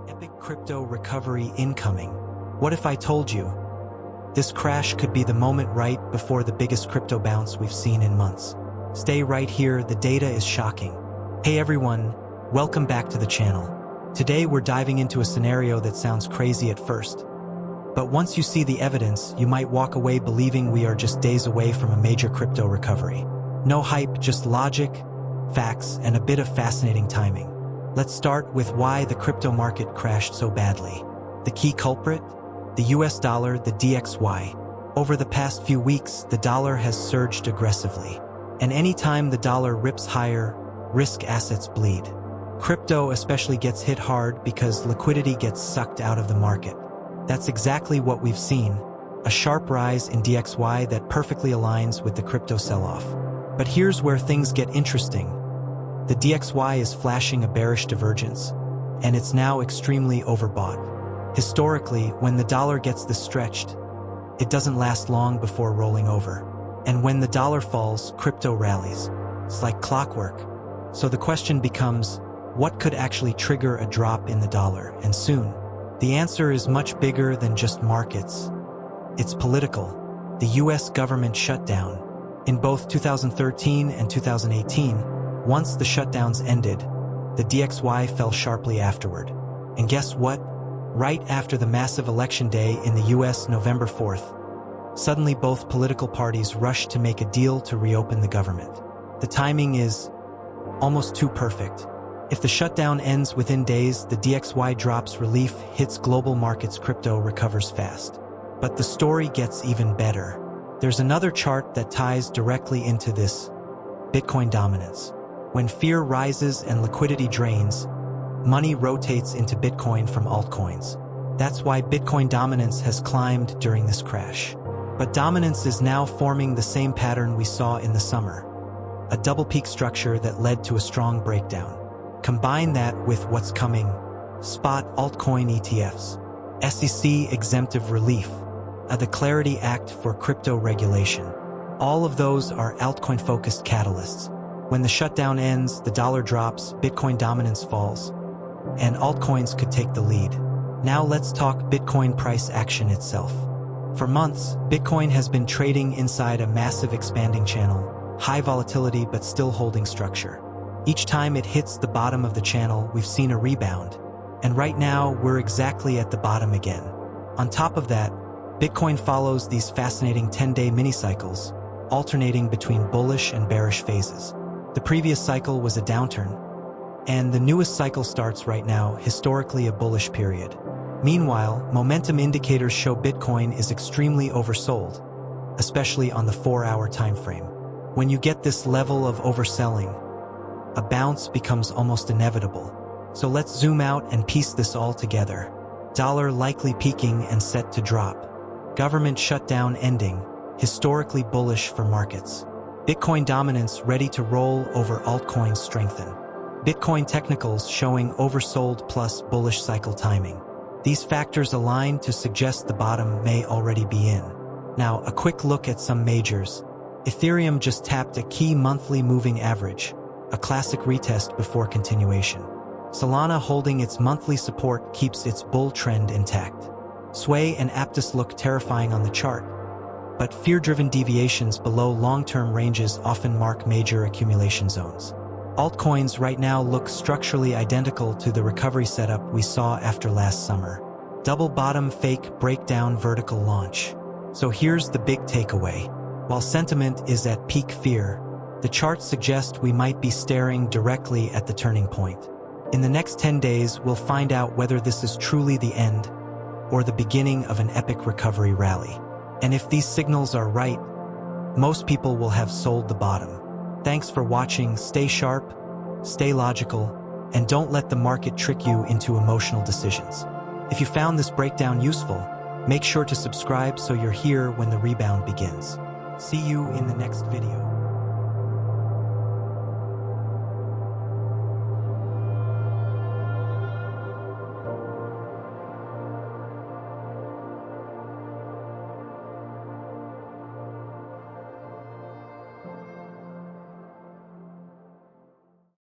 Epic crypto recovery incoming. What if I told you? This crash could be the moment right before the biggest crypto bounce we've seen in months. Stay right here, the data is shocking. Hey everyone, welcome back to the channel. Today we're diving into a scenario that sounds crazy at first. But once you see the evidence, you might walk away believing we are just days away from a major crypto recovery. No hype, just logic, facts, and a bit of fascinating timing. Let's start with why the crypto market crashed so badly. The key culprit? The US dollar, the DXY. Over the past few weeks, the dollar has surged aggressively. And anytime the dollar rips higher, risk assets bleed. Crypto especially gets hit hard because liquidity gets sucked out of the market. That's exactly what we've seen, a sharp rise in DXY that perfectly aligns with the crypto sell-off. But here's where things get interesting. The DXY is flashing a bearish divergence, and it's now extremely overbought. Historically, when the dollar gets this stretched, it doesn't last long before rolling over. And when the dollar falls, crypto rallies. It's like clockwork. So the question becomes, what could actually trigger a drop in the dollar, and soon? The answer is much bigger than just markets. It's political. The US government shutdown. In both 2013 and 2018, once the shutdowns ended, the DXY fell sharply afterward. And guess what? Right after the massive election day in the US November 4th, suddenly both political parties rushed to make a deal to reopen the government. The timing is almost too perfect. If the shutdown ends within days, the DXY drops, relief hits global markets, crypto recovers fast. But the story gets even better. There's another chart that ties directly into this: Bitcoin dominance. When fear rises and liquidity drains, money rotates into Bitcoin from altcoins. That's why Bitcoin dominance has climbed during this crash. But dominance is now forming the same pattern we saw in the summer, a double peak structure that led to a strong breakdown. Combine that with what's coming: spot altcoin ETFs, SEC exemptive relief, the Clarity Act for crypto regulation. All of those are altcoin-focused catalysts. When the shutdown ends, the dollar drops, Bitcoin dominance falls, and altcoins could take the lead. Now let's talk Bitcoin price action itself. For months, Bitcoin has been trading inside a massive expanding channel, high volatility but still holding structure. Each time it hits the bottom of the channel, we've seen a rebound. And right now, we're exactly at the bottom again. On top of that, Bitcoin follows these fascinating 10-day mini-cycles, alternating between bullish and bearish phases. The previous cycle was a downturn, and the newest cycle starts right now, historically a bullish period. Meanwhile, momentum indicators show Bitcoin is extremely oversold, especially on the 4-hour time frame. When you get this level of overselling, a bounce becomes almost inevitable. So let's zoom out and piece this all together. Dollar likely peaking and set to drop. Government shutdown ending, historically bullish for markets. Bitcoin dominance ready to roll over, altcoins strengthen. Bitcoin technicals showing oversold plus bullish cycle timing. These factors align to suggest the bottom may already be in. Now, a quick look at some majors. Ethereum just tapped a key monthly moving average, a classic retest before continuation. Solana holding its monthly support keeps its bull trend intact. Sway and Aptos look terrifying on the chart, but fear-driven deviations below long-term ranges often mark major accumulation zones. Altcoins right now look structurally identical to the recovery setup we saw after last summer. Double bottom, fake breakdown, vertical launch. So here's the big takeaway. While sentiment is at peak fear, the charts suggest we might be staring directly at the turning point. In the next 10 days, we'll find out whether this is truly the end or the beginning of an epic recovery rally. And if these signals are right, most people will have sold the bottom. Thanks for watching. Stay sharp, stay logical, and don't let the market trick you into emotional decisions. If you found this breakdown useful, make sure to subscribe so you're here when the rebound begins. See you in the next video.